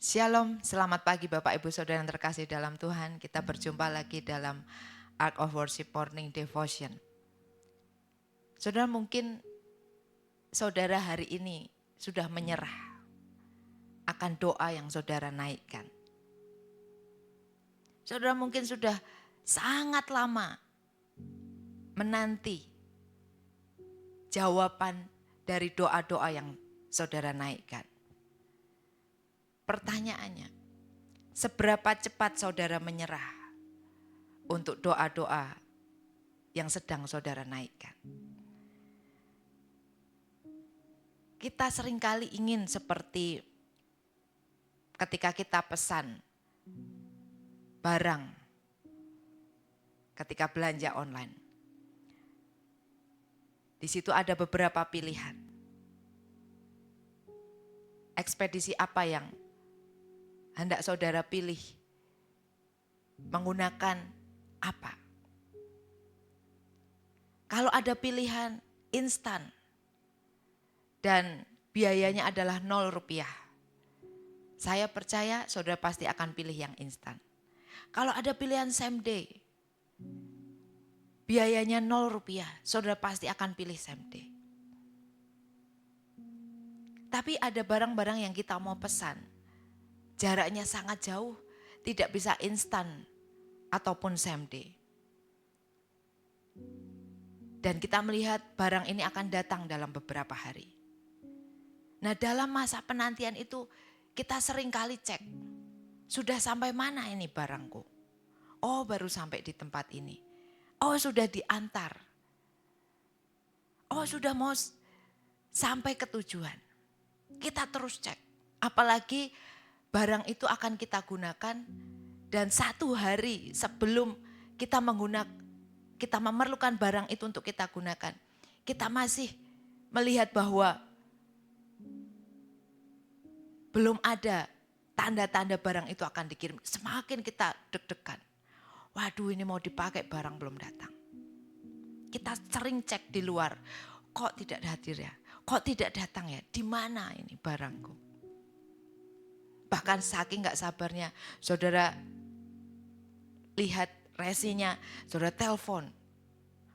Shalom, selamat pagi Bapak Ibu Saudara yang terkasih dalam Tuhan. Kita berjumpa lagi dalam Art of Worship Morning Devotion. Saudara, mungkin saudara hari ini sudah menyerah akan doa yang saudara naikkan. Saudara mungkin sudah sangat lama menanti jawaban dari doa-doa yang saudara naikkan. Pertanyaannya, seberapa cepat saudara menyerah untuk doa-doa yang sedang saudara naikkan? Kita seringkali ingin seperti ketika kita pesan barang ketika belanja online. Di situ ada beberapa pilihan. Ekspedisi apa yang hendak saudara pilih? Menggunakan apa? Kalau ada pilihan instan dan biayanya adalah 0 rupiah, saya percaya saudara pasti akan pilih yang instan. Kalau ada pilihan same day, biayanya 0 rupiah, saudara pasti akan pilih same day. Tapi ada barang-barang yang kita mau pesan, jaraknya sangat jauh, tidak bisa instan ataupun same day. Dan kita melihat barang ini akan datang dalam beberapa hari. Nah, dalam masa penantian itu kita sering kali cek, sudah sampai mana ini barangku? Oh, baru sampai di tempat ini. Oh, sudah diantar. Oh, sudah mau sampai ke tujuan. Kita terus cek. Apalagi barang itu akan kita gunakan dan 1 hari sebelum kita memerlukan barang itu untuk kita gunakan, kita masih melihat bahwa belum ada tanda-tanda barang itu akan dikirim. Semakin kita deg-degan. Waduh, ini mau dipakai barang belum datang. Kita sering cek di luar. Kok tidak hadir ya? Kok tidak datang ya? Di mana ini barangku? Bahkan saking gak sabarnya, saudara lihat resinya, saudara telepon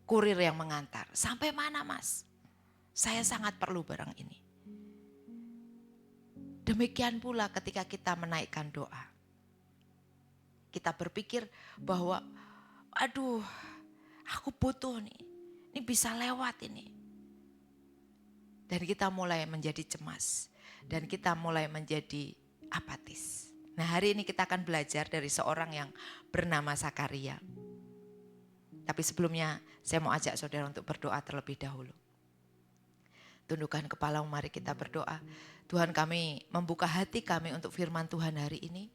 kurir yang mengantar. Sampai mana mas? Saya sangat perlu barang ini. Demikian pula ketika kita menaikkan doa. Kita berpikir bahwa aduh, aku butuh nih. Ini bisa lewat ini. Dan kita mulai menjadi cemas. Dan kita mulai menjadi apatis. Nah, hari ini kita akan belajar dari seorang yang bernama Sakaria. Tapi sebelumnya saya mau ajak saudara untuk berdoa terlebih dahulu. Tundukkan kepalamu, mari kita berdoa. Tuhan, kami membuka hati kami untuk firman Tuhan hari ini.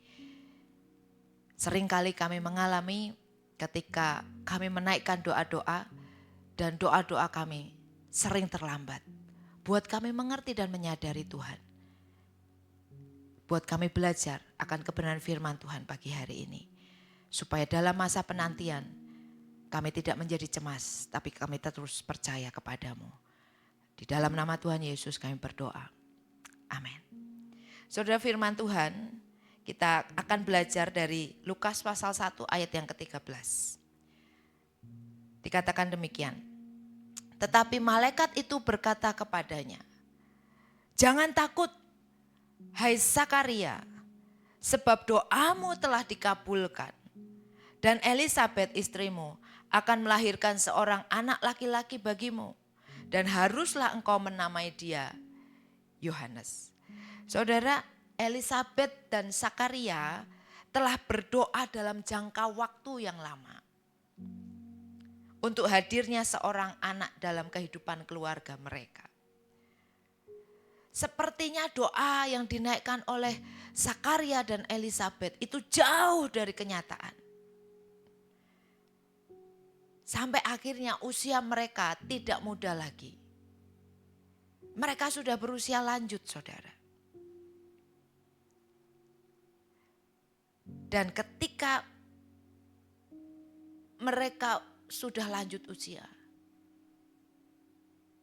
Seringkali kami mengalami ketika kami menaikkan doa-doa dan doa-doa kami sering terlambat. Buat kami mengerti dan menyadari Tuhan. Buat kami belajar akan kebenaran firman Tuhan pagi hari ini. Supaya dalam masa penantian kami tidak menjadi cemas, tapi kami terus percaya kepadamu. Di dalam nama Tuhan Yesus kami berdoa. Amin. Saudara, firman Tuhan kita akan belajar dari Lukas pasal 1 ayat yang ke-13. Dikatakan demikian. Tetapi malaikat itu berkata kepadanya, jangan takut, hai Sakaria, sebab doamu telah dikabulkan. Dan Elisabet istrimu akan melahirkan seorang anak laki-laki bagimu. Dan haruslah engkau menamai dia Yohanes. Saudara, Elisabet dan Sakaria telah berdoa dalam jangka waktu yang lama. Untuk hadirnya seorang anak dalam kehidupan keluarga mereka. Sepertinya doa yang dinaikkan oleh Sakaria dan Elisabet itu jauh dari kenyataan. Sampai akhirnya usia mereka tidak muda lagi. Mereka sudah berusia lanjut, saudara. Dan ketika mereka sudah lanjut usia,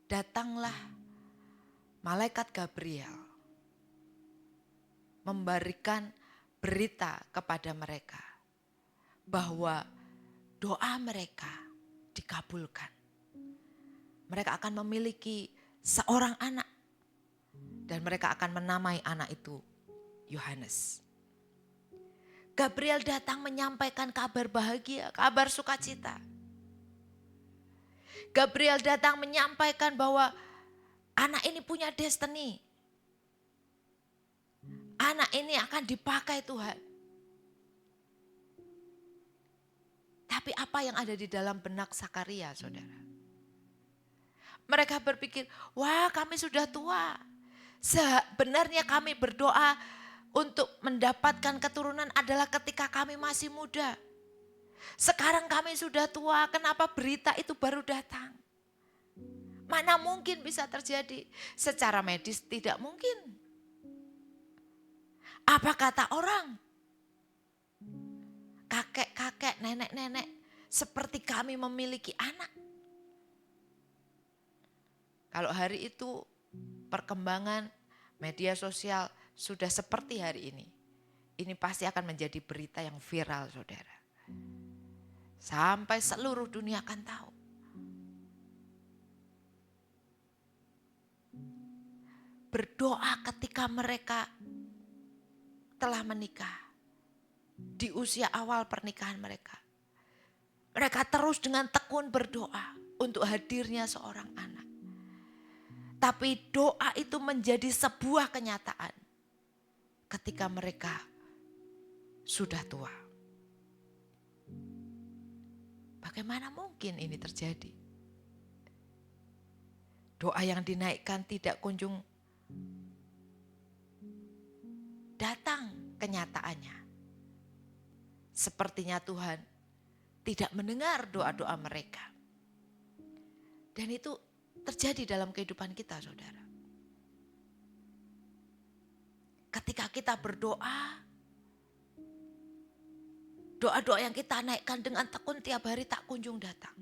datanglah malaikat Gabriel memberikan berita kepada mereka bahwa doa mereka dikabulkan. Mereka akan memiliki seorang anak dan mereka akan menamai anak itu Yohanes. Gabriel datang menyampaikan kabar bahagia, kabar sukacita. Gabriel datang menyampaikan bahwa anak ini punya destiny. Anak ini akan dipakai Tuhan. Tapi apa yang ada di dalam benak Sakaria, saudara? Mereka berpikir, wah kami sudah tua. Sebenarnya kami berdoa untuk mendapatkan keturunan adalah ketika kami masih muda. Sekarang kami sudah tua, kenapa berita itu baru datang? Mana mungkin bisa terjadi? Secara medis tidak mungkin. Apa kata orang? Kakek-kakek, nenek-nenek, seperti kami memiliki anak. Kalau hari itu perkembangan media sosial sudah seperti hari ini pasti akan menjadi berita yang viral, saudara. Sampai seluruh dunia akan tahu. Berdoa ketika mereka telah menikah. Di usia awal pernikahan mereka. Mereka terus dengan tekun berdoa untuk hadirnya seorang anak. Tapi doa itu menjadi sebuah kenyataan ketika mereka sudah tua. Bagaimana mungkin ini terjadi? Doa yang dinaikkan tidak kunjung datang kenyataannya. Sepertinya Tuhan tidak mendengar doa-doa mereka. Dan itu terjadi dalam kehidupan kita, saudara. Ketika kita berdoa, doa-doa yang kita naikkan dengan tekun tiap hari tak kunjung datang.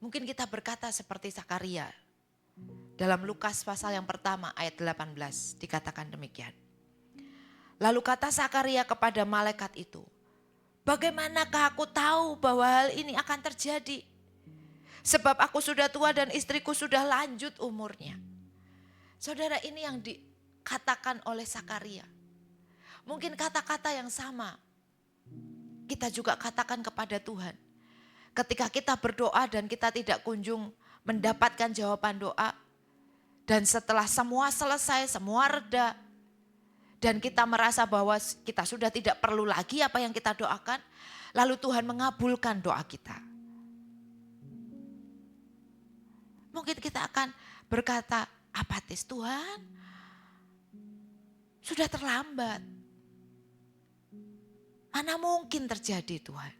Mungkin kita berkata seperti Sakaria. Dalam Lukas pasal yang pertama ayat 18 dikatakan demikian. Lalu kata Sakaria kepada malaikat itu, bagaimanakah aku tahu bahwa hal ini akan terjadi? Sebab aku sudah tua dan istriku sudah lanjut umurnya. Saudara, ini yang dikatakan oleh Sakaria. Mungkin kata-kata yang sama kita juga katakan kepada Tuhan. Ketika kita berdoa dan kita tidak kunjung mendapatkan jawaban doa. Dan setelah semua selesai, semua reda. Dan kita merasa bahwa kita sudah tidak perlu lagi apa yang kita doakan. Lalu Tuhan mengabulkan doa kita. Mungkin kita akan berkata, apatis Tuhan, sudah terlambat. Mana mungkin terjadi Tuhan.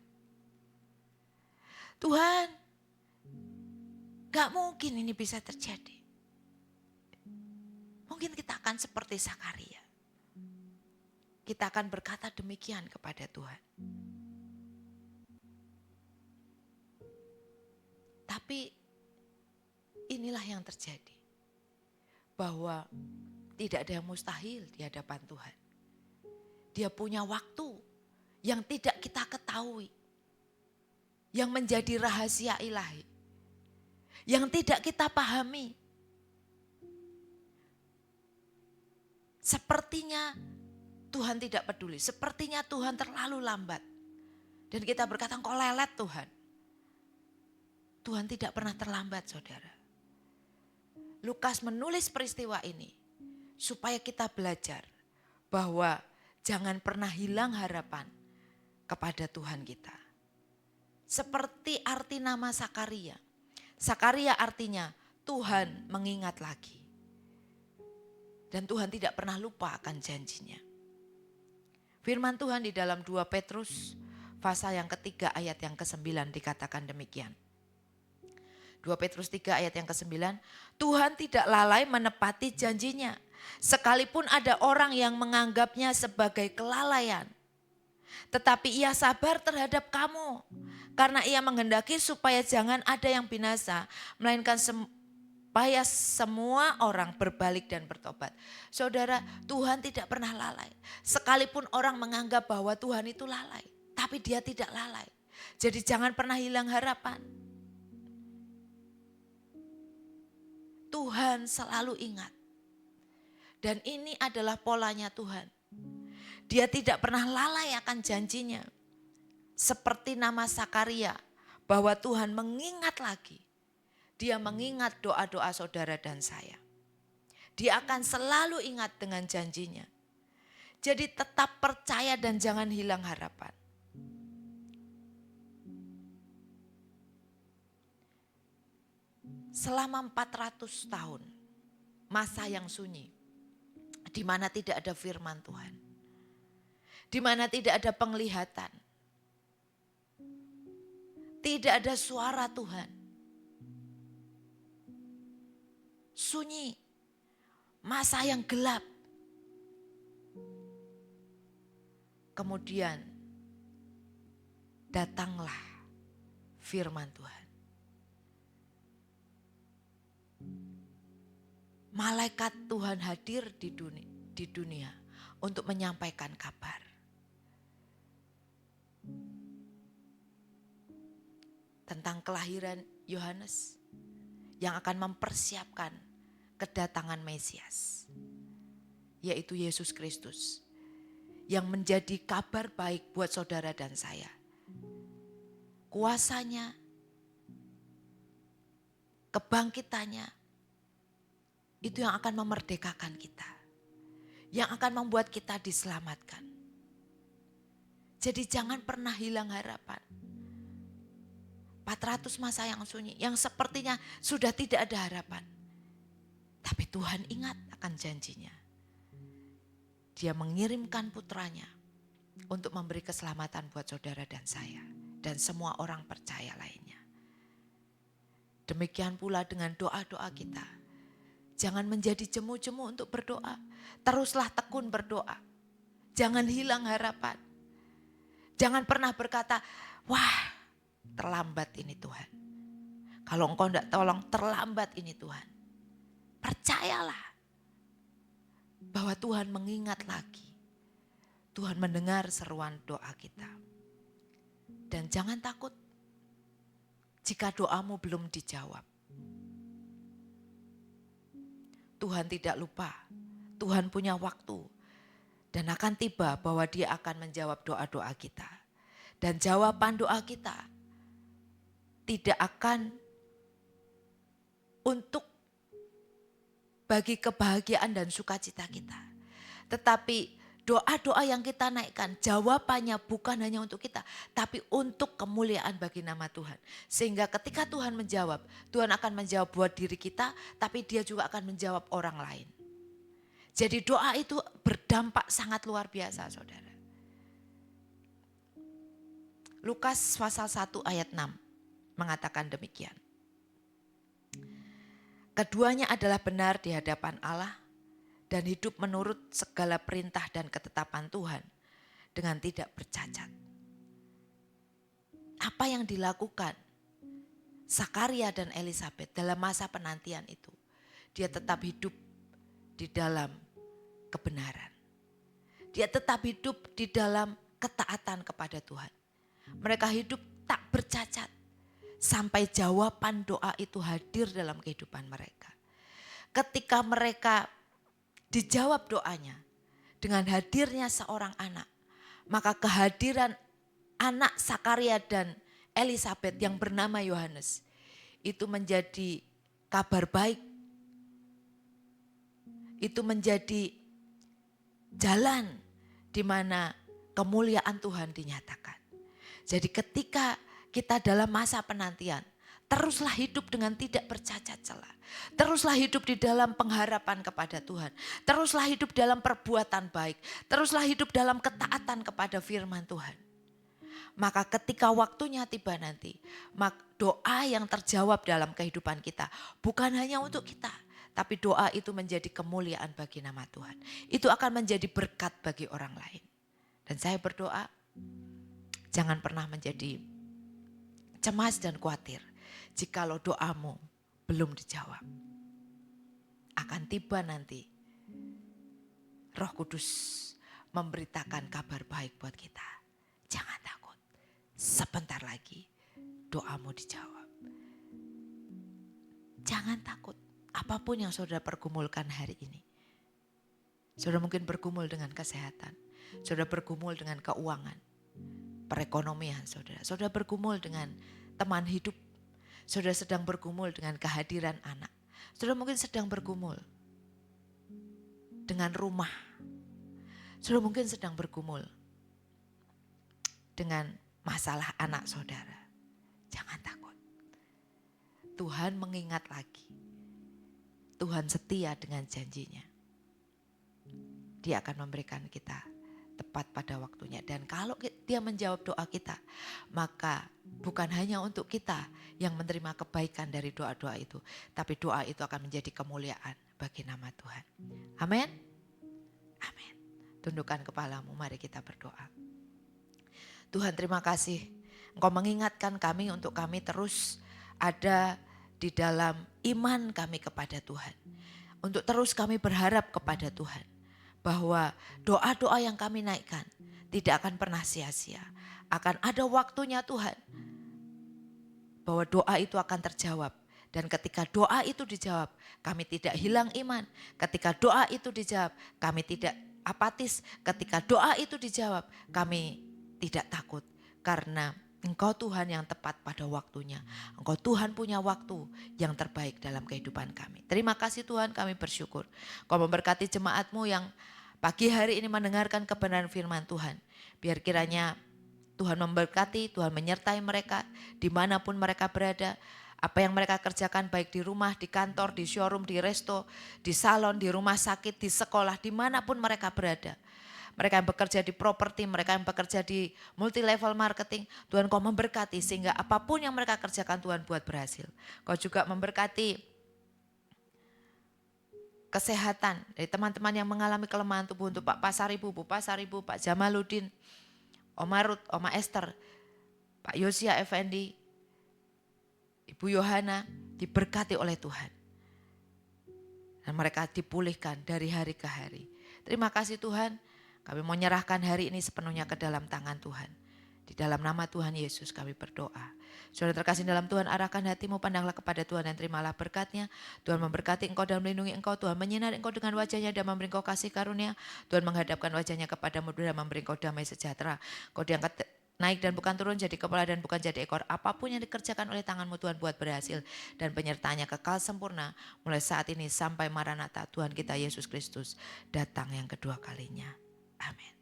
Tuhan, gak mungkin ini bisa terjadi. Mungkin kita akan seperti Sakaria. Kita akan berkata demikian kepada Tuhan. Tapi inilah yang terjadi. Bahwa tidak ada yang mustahil di hadapan Tuhan. Dia punya waktu yang tidak kita ketahui. Yang menjadi rahasia ilahi. Yang tidak kita pahami. Sepertinya Tuhan tidak peduli. Sepertinya Tuhan terlalu lambat. Dan kita berkata, kok lelet Tuhan. Tuhan tidak pernah terlambat, saudara. Lukas menulis peristiwa ini supaya kita belajar bahwa jangan pernah hilang harapan kepada Tuhan kita. Seperti arti nama Sakaria. Sakaria artinya Tuhan mengingat lagi. Dan Tuhan tidak pernah lupa akan janjinya. Firman Tuhan di dalam 2 Petrus pasal yang ketiga ayat yang ke-9 dikatakan demikian. 2 Petrus 3 ayat yang ke-9, Tuhan tidak lalai menepati janjinya. Sekalipun ada orang yang menganggapnya sebagai kelalaian. Tetapi ia sabar terhadap kamu. Karena ia menghendaki supaya jangan ada yang binasa. Melainkan supaya semua orang berbalik dan bertobat. Saudara, Tuhan tidak pernah lalai. Sekalipun orang menganggap bahwa Tuhan itu lalai, tapi Dia tidak lalai. Jadi jangan pernah hilang harapan. Tuhan selalu ingat. Dan ini adalah polanya Tuhan. Dia tidak pernah lalai akan janjinya. Seperti nama Sakaria, bahwa Tuhan mengingat lagi. Dia mengingat doa-doa saudara dan saya. Dia akan selalu ingat dengan janjinya. Jadi tetap percaya dan jangan hilang harapan. Selama 400 tahun, masa yang sunyi, di mana tidak ada firman Tuhan, di mana tidak ada penglihatan, tidak ada suara Tuhan. Sunyi, masa yang gelap. Kemudian datanglah firman Tuhan. Malaikat Tuhan hadir di dunia untuk menyampaikan kabar. Tentang kelahiran Yohanes yang akan mempersiapkan kedatangan Mesias, yaitu Yesus Kristus, yang menjadi kabar baik buat saudara dan saya. Kuasanya, kebangkitannya, itu yang akan memerdekakan kita, yang akan membuat kita diselamatkan. Jadi jangan pernah hilang harapan. 400 masa yang sunyi, yang sepertinya sudah tidak ada harapan. Tapi Tuhan ingat akan janjinya. Dia mengirimkan putranya untuk memberi keselamatan buat saudara dan saya. Dan semua orang percaya lainnya. Demikian pula dengan doa-doa kita. Jangan menjadi jemu-jemu untuk berdoa. Teruslah tekun berdoa. Jangan hilang harapan. Jangan pernah berkata, wah terlambat ini Tuhan. Kalau engkau tidak tolong, terlambat ini Tuhan. Percayalah bahwa Tuhan mengingat lagi. Tuhan mendengar seruan doa kita. Dan jangan takut jika doamu belum dijawab. Tuhan tidak lupa. Tuhan punya waktu. Dan akan tiba bahwa Dia akan menjawab doa-doa kita. Dan jawaban doa kita tidak akan untuk bagi kebahagiaan dan sukacita kita. Tetapi doa-doa yang kita naikkan, jawabannya bukan hanya untuk kita, tapi untuk kemuliaan bagi nama Tuhan. Sehingga ketika Tuhan menjawab, Tuhan akan menjawab buat diri kita, tapi Dia juga akan menjawab orang lain. Jadi doa itu berdampak sangat luar biasa, saudara. Lukas pasal 1 ayat 6 mengatakan demikian. Keduanya adalah benar di hadapan Allah dan hidup menurut segala perintah dan ketetapan Tuhan dengan tidak bercacat. Apa yang dilakukan Sakaria dan Elisabet dalam masa penantian itu? Dia tetap hidup di dalam kebenaran. Dia tetap hidup di dalam ketaatan kepada Tuhan. Mereka hidup tak bercacat. Sampai jawaban doa itu hadir dalam kehidupan mereka. Ketika mereka dijawab doanya dengan hadirnya seorang anak, maka kehadiran anak Sakaria dan Elisabet yang bernama Yohanes itu menjadi kabar baik. Itu menjadi jalan di mana kemuliaan Tuhan dinyatakan. Jadi ketika kita dalam masa penantian, teruslah hidup dengan tidak bercacat celah. Teruslah hidup di dalam pengharapan kepada Tuhan. Teruslah hidup dalam perbuatan baik. Teruslah hidup dalam ketaatan kepada firman Tuhan. Maka ketika waktunya tiba nanti, doa yang terjawab dalam kehidupan kita bukan hanya untuk kita, tapi doa itu menjadi kemuliaan bagi nama Tuhan. Itu akan menjadi berkat bagi orang lain. Dan saya berdoa, jangan pernah menjadi cemas dan khawatir jikalau doamu belum dijawab. akan tiba nanti. Roh Kudus memberitakan kabar baik buat kita. Jangan takut. Sebentar lagi doamu dijawab. Jangan takut. Apapun yang saudara pergumulkan hari ini. Saudara mungkin bergumul dengan kesehatan. Saudara bergumul dengan keuangan. Perekonomian saudara. Saudara bergumul dengan teman hidup. Saudara sedang bergumul dengan kehadiran anak. Saudara mungkin sedang bergumul dengan rumah. Saudara mungkin sedang bergumul dengan masalah anak saudara. Jangan takut. Tuhan mengingat lagi. Tuhan setia dengan janjinya. Dia akan memberikan kita tepat pada waktunya. Dan kalau dia menjawab doa kita, maka bukan hanya untuk kita yang menerima kebaikan dari doa-doa itu. Tapi doa itu akan menjadi kemuliaan bagi nama Tuhan. Amin. Amin. Tundukkan kepalamu, mari kita berdoa. Tuhan, terima kasih. Engkau mengingatkan kami untuk kami terus ada di dalam iman kami kepada Tuhan. Untuk terus kami berharap kepada Tuhan. Bahwa doa-doa yang kami naikkan tidak akan pernah sia-sia. Akan ada waktunya Tuhan. Bahwa doa itu akan terjawab. Dan ketika doa itu dijawab, kami tidak hilang iman. Ketika doa itu dijawab, kami tidak apatis. Ketika doa itu dijawab, kami tidak takut. Karena Engkau Tuhan yang tepat pada waktunya. Engkau Tuhan punya waktu yang terbaik dalam kehidupan kami. Terima kasih Tuhan, kami bersyukur. Kau memberkati jemaat-Mu yang pagi hari ini mendengarkan kebenaran firman Tuhan. Biar kiranya Tuhan memberkati, Tuhan menyertai mereka dimanapun mereka berada. Apa yang mereka kerjakan baik di rumah, di kantor, di showroom, di resto, di salon, di rumah sakit, di sekolah, dimanapun mereka berada. Mereka yang bekerja di properti, mereka yang bekerja di multi level marketing. Tuhan Kau memberkati sehingga apapun yang mereka kerjakan Tuhan buat berhasil. Kau juga memberkati kesehatan dari teman-teman yang mengalami kelemahan tubuh untuk Pak Pasaribu, Bu Pasaribu, Pak Jamaludin, Oma Ruth, Oma Esther, Pak Yosia Effendi, Ibu Yohana diberkati oleh Tuhan. Dan mereka dipulihkan dari hari ke hari. Terima kasih Tuhan. Kami mau menyerahkan hari ini sepenuhnya ke dalam tangan Tuhan. Di dalam nama Tuhan Yesus kami berdoa. Saudara terkasih dalam Tuhan, arahkan hatimu, pandanglah kepada Tuhan dan terimalah berkat-Nya. Tuhan memberkati engkau dan melindungi engkau. Tuhan menyinari engkau dengan wajah-Nya dan memberi engkau kasih karunia. Tuhan menghadapkan wajah-Nya kepadamu dan memberi engkau damai sejahtera. Kau diangkat naik dan bukan turun, jadi kepala dan bukan jadi ekor. Apapun yang dikerjakan oleh tanganmu Tuhan buat berhasil. Dan penyertanya kekal sempurna mulai saat ini sampai Maranatha Tuhan kita Yesus Kristus datang yang kedua kalinya. Amin.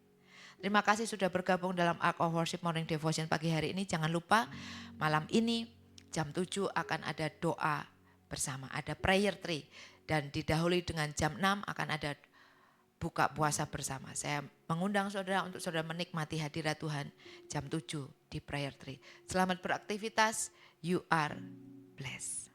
Terima kasih sudah bergabung dalam Ark of Worship Morning Devotion pagi hari ini. Jangan lupa malam ini jam 7 akan ada doa bersama. Ada prayer tree. Dan didahului dengan jam 6 akan ada buka puasa bersama. Saya mengundang saudara untuk saudara menikmati hadirat Tuhan jam 7 di prayer tree. Selamat beraktivitas. You are blessed.